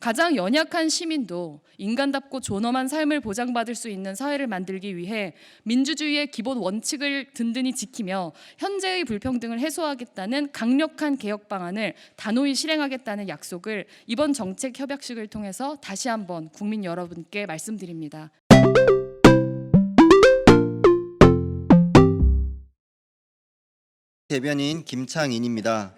가장 연약한 시민도 인간답고 존엄한 삶을 보장받을 수 있는 사회를 만들기 위해 민주주의의 기본 원칙을 든든히 지키며 현재의 불평등을 해소하겠다는 강력한 개혁 방안을 단호히 실행하겠다는 약속을 이번 정책 협약식을 통해서 다시 한번 국민 여러분께 말씀드립니다. 대변인 김창인입니다.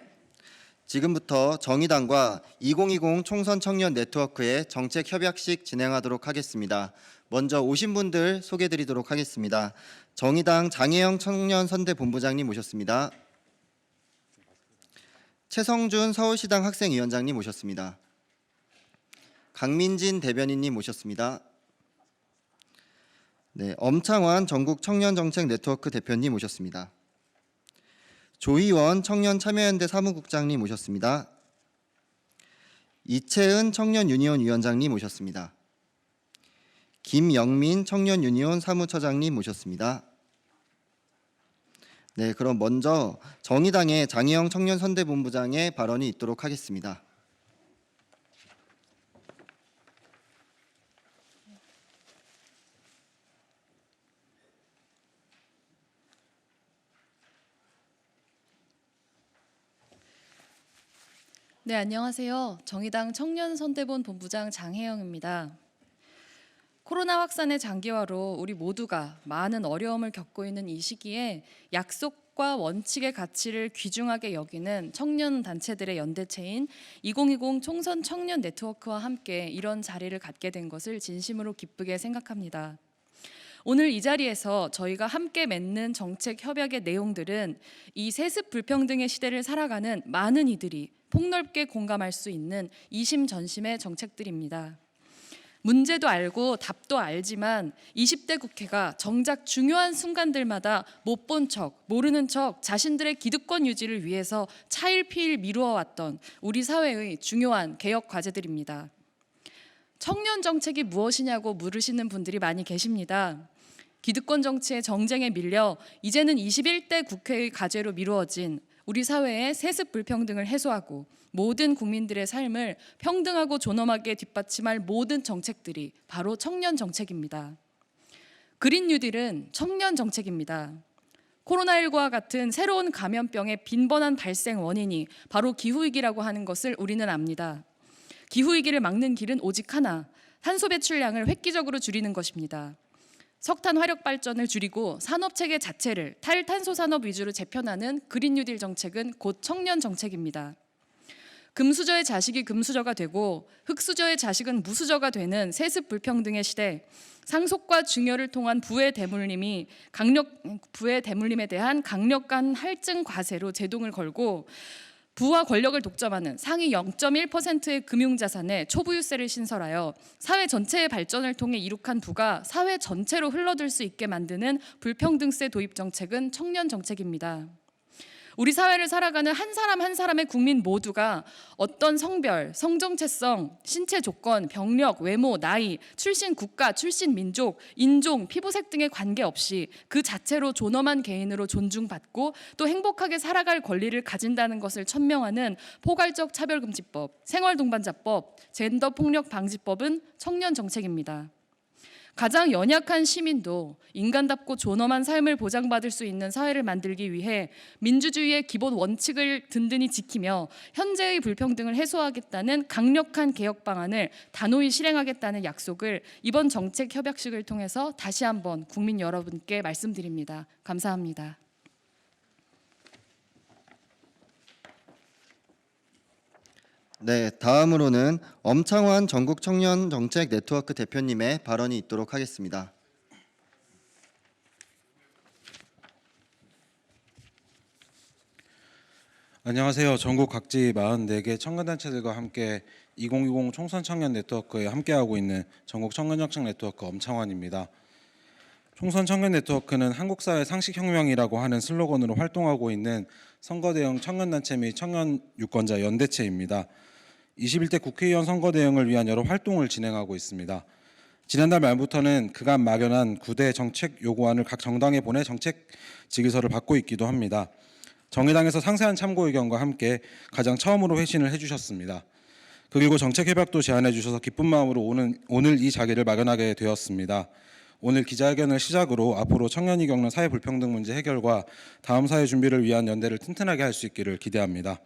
지금부터 정의당과 2020 총선 청년 네트워크의 정책 협약식 진행하도록 하겠습니다. 먼저 오신 분들 소개드리도록 하겠습니다. 정의당 장혜영 청년선대본부장님 모셨습니다. 최성준 서울시당 학생위원장님 모셨습니다. 강민진 대변인님 모셨습니다. 네, 엄창환 전국 청년정책 네트워크 대표님 모셨습니다. 조희원 청년참여연대 사무국장님 모셨습니다. 이채은 청년유니온 위원장님 모셨습니다. 김영민 청년유니온 사무처장님 모셨습니다. 네, 그럼 먼저 정의당의 장혜영 청년선대본부장의 발언이 있도록 하겠습니다. 네, 안녕하세요. 정의당 청년선대본 본부장 장혜영입니다. 코로나 확산의 장기화로 우리 모두가 많은 어려움을 겪고 있는 이 시기에 약속과 원칙의 가치를 귀중하게 여기는 청년 단체들의 연대체인 2020 총선 청년 네트워크와 함께 이런 자리를 갖게 된 것을 진심으로 기쁘게 생각합니다. 오늘 이 자리에서 저희가 함께 맺는 정책 협약의 내용들은 이 세습 불평등의 시대를 살아가는 많은 이들이 폭넓게 공감할 수 있는 이심전심의 정책들입니다. 문제도 알고 답도 알지만 20대 국회가 정작 중요한 순간들마다 못 본 척, 모르는 척 자신들의 기득권 유지를 위해서 차일피일 미루어 왔던 우리 사회의 중요한 개혁 과제들입니다. 청년 정책이 무엇이냐고 물으시는 분들이 많이 계십니다. 기득권 정치의 정쟁에 밀려 이제는 21대 국회의 과제로 미루어진 우리 사회의 세습 불평등을 해소하고 모든 국민들의 삶을 평등하고 존엄하게 뒷받침할 모든 정책들이 바로 청년 정책입니다. 그린 뉴딜은 청년 정책입니다. 코로나19와 같은 새로운 감염병의 빈번한 발생 원인이 바로 기후위기라고 하는 것을 우리는 압니다. 기후위기를 막는 길은 오직 하나, 탄소 배출량을 획기적으로 줄이는 것입니다. 석탄 화력 발전을 줄이고 산업체계 자체를 탈탄소 산업 위주로 재편하는 그린 뉴딜 정책은 곧 청년 정책입니다. 금수저의 자식이 금수저가 되고 흙수저의 자식은 무수저가 되는 세습 불평등의 시대, 상속과 증여를 통한 부의 대물림에 대한 강력한 할증 과세로 제동을 걸고 부와 권력을 독점하는 상위 0.1%의 금융자산에 초부유세를 신설하여 사회 전체의 발전을 통해 이룩한 부가 사회 전체로 흘러들 수 있게 만드는 불평등세 도입 정책은 청년 정책입니다. 우리 사회를 살아가는 한 사람 한 사람의 국민 모두가 어떤 성별, 성정체성, 신체 조건, 병력, 외모, 나이, 출신 국가, 출신 민족, 인종, 피부색 등에 관계없이 그 자체로 존엄한 개인으로 존중받고 또 행복하게 살아갈 권리를 가진다는 것을 천명하는 포괄적 차별금지법, 생활동반자법, 젠더폭력방지법은 청년 정책입니다. 가장 연약한 시민도 인간답고 존엄한 삶을 보장받을 수 있는 사회를 만들기 위해 민주주의의 기본 원칙을 든든히 지키며 현재의 불평등을 해소하겠다는 강력한 개혁 방안을 단호히 실행하겠다는 약속을 이번 정책 협약식을 통해서 다시 한번 국민 여러분께 말씀드립니다. 감사합니다. 네, 다음으로는 엄창환 전국 청년정책 네트워크 대표님의 발언이 있도록 하겠습니다. 안녕하세요. 전국 각지 44개 청년단체들과 함께 2020 총선 청년 네트워크에 함께하고 있는 전국 청년정책 네트워크 엄창환입니다. 총선 청년 네트워크는 한국사회 상식혁명이라고 하는 슬로건으로 활동하고 있는 선거 대응 청년단체 및 청년 유권자 연대체입니다. 21대 국회의원 선거 대응을 위한 여러 활동을 진행하고 있습니다. 지난달 말부터는 그간 막연한 9대 정책 요구안을 각 정당에 보내 정책 지기서를 받고 있기도 합니다. 정의당에서 상세한 참고 의견과 함께 가장 처음으로 회신을 해주셨습니다. 그리고 정책 협약도 제안해 주셔서 기쁜 마음으로 오늘 이 자리를 마련하게 되었습니다. 오늘 기자회견을 시작으로 앞으로 청년이 겪는 사회 불평등 문제 해결과 다음 사회 준비를 위한 연대를 튼튼하게 할 수 있기를 기대합니다.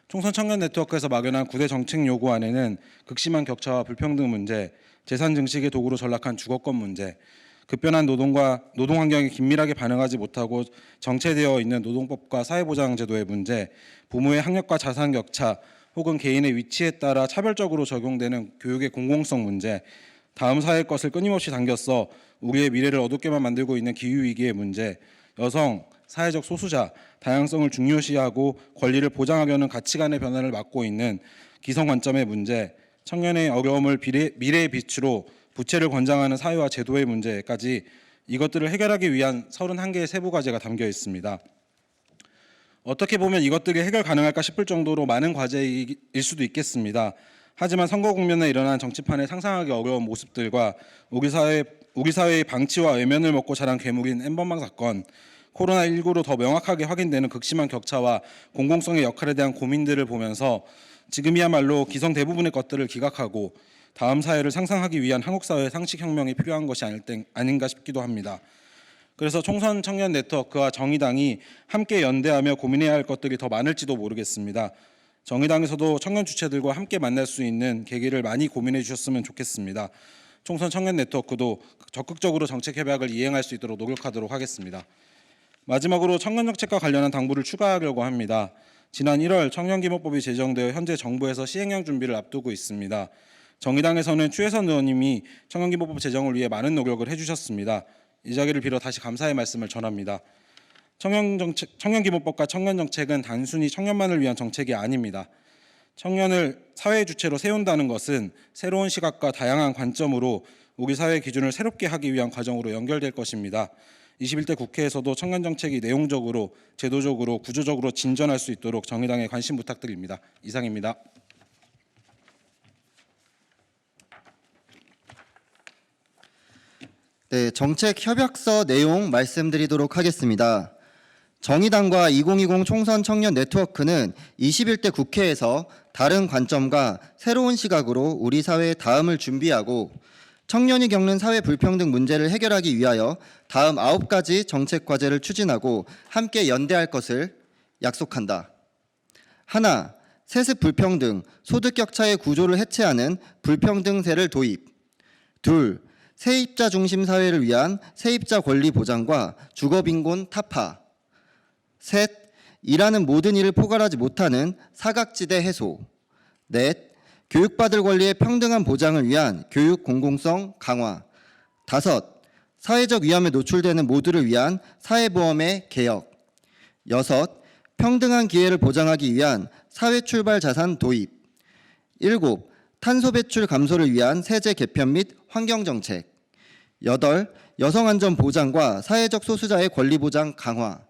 총선 청년 네트워크에서 막연한 9대 정책 요구안에는 극심한 격차와 불평등 문제, 재산 증식의 도구로 전락한 주거권 문제, 급변한 노동과 노동 환경에 긴밀하게 반응하지 못하고 정체되어 있는 노동법과 사회보장제도의 문제, 부모의 학력과 자산 격차 혹은 개인의 위치에 따라 차별적으로 적용되는 교육의 공공성 문제, 다음 사회의 것을 끊임없이 당겨서 우리의 미래를 어둡게만 만들고 있는 기후위기의 문제, 여성, 사회적 소수자, 다양성을 중요시하고 권리를 보장하려는 가치관의 변화를 막고 있는 기성 관점의 문제, 청년의 어려움을 미래의 빛으로 부채를 권장하는 사회와 제도의 문제까지 이것들을 해결하기 위한 31개의 세부 과제가 담겨 있습니다. 어떻게 보면 이것들이 해결 가능할까 싶을 정도로 많은 과제일 수도 있겠습니다. 하지만 선거 국면에 일어난 정치판의 상상하기 어려운 모습들과 우리 사회의 방치와 외면을 먹고 자란 괴물인 N번방 사건, 코로나19로 더 명확하게 확인되는 극심한 격차와 공공성의 역할에 대한 고민들을 보면서 지금이야말로 기성 대부분의 것들을 기각하고 다음 사회를 상상하기 위한 한국 사회의 상식혁명이 필요한 것이 아닌가 싶기도 합니다. 그래서 총선 청년 네트워크와 정의당이 함께 연대하며 고민해야 할 것들이 더 많을지도 모르겠습니다. 정의당에서도 청년 주체들과 함께 만날 수 있는 계기를 많이 고민해 주셨으면 좋겠습니다. 총선 청년 네트워크도 적극적으로 정책 협약을 이행할 수 있도록 노력하도록 하겠습니다. 마지막으로 청년 정책과 관련한 당부를 추가하려고 합니다. 지난 1월 청년기본법이 제정되어 현재 정부에서 시행령 준비를 앞두고 있습니다. 정의당에서는 추혜선 의원님이 청년기본법 제정을 위해 많은 노력을 해주셨습니다. 이 자리를 빌어 다시 감사의 말씀을 전합니다. 청년기본법과 청년정책은 단순히 청년만을 위한 정책이 아닙니다. 청년을 사회의 주체로 세운다는 것은 새로운 시각과 다양한 관점으로 우리 사회의 기준을 새롭게 하기 위한 과정으로 연결될 것입니다. 21대 국회에서도 청년정책이 내용적으로, 제도적으로, 구조적으로 진전할 수 있도록 정의당에 관심 부탁드립니다. 이상입니다. 네, 정책 협약서 내용 말씀드리도록 하겠습니다. 정의당과 2020 총선 청년 네트워크는 21대 국회에서 다른 관점과 새로운 시각으로 우리 사회의 다음을 준비하고 청년이 겪는 사회 불평등 문제를 해결하기 위하여 다음 9가지 정책 과제를 추진하고 함께 연대할 것을 약속한다. 하나, 세습 불평등, 소득 격차의 구조를 해체하는 불평등세를 도입. 둘, 세입자 중심 사회를 위한 세입자 권리 보장과 주거 빈곤 타파. 셋, 일하는 모든 일을 포괄하지 못하는 사각지대 해소. 넷, 교육받을 권리의 평등한 보장을 위한 교육 공공성 강화. 다섯, 사회적 위험에 노출되는 모두를 위한 사회보험의 개혁. 여섯, 평등한 기회를 보장하기 위한 사회 출발 자산 도입. 일곱, 탄소 배출 감소를 위한 세제 개편 및 환경 정책. 여덟, 여성 안전 보장과 사회적 소수자의 권리 보장 강화.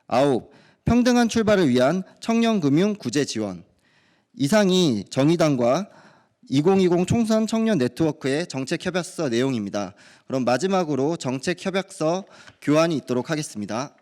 아홉, 평등한 출발을 위한 청년 금융 구제 지원. 이상이 정의당과 2020 총선 청년 네트워크의 정책 협약서 내용입니다. 그럼 마지막으로 정책 협약서 교환이 있도록 하겠습니다.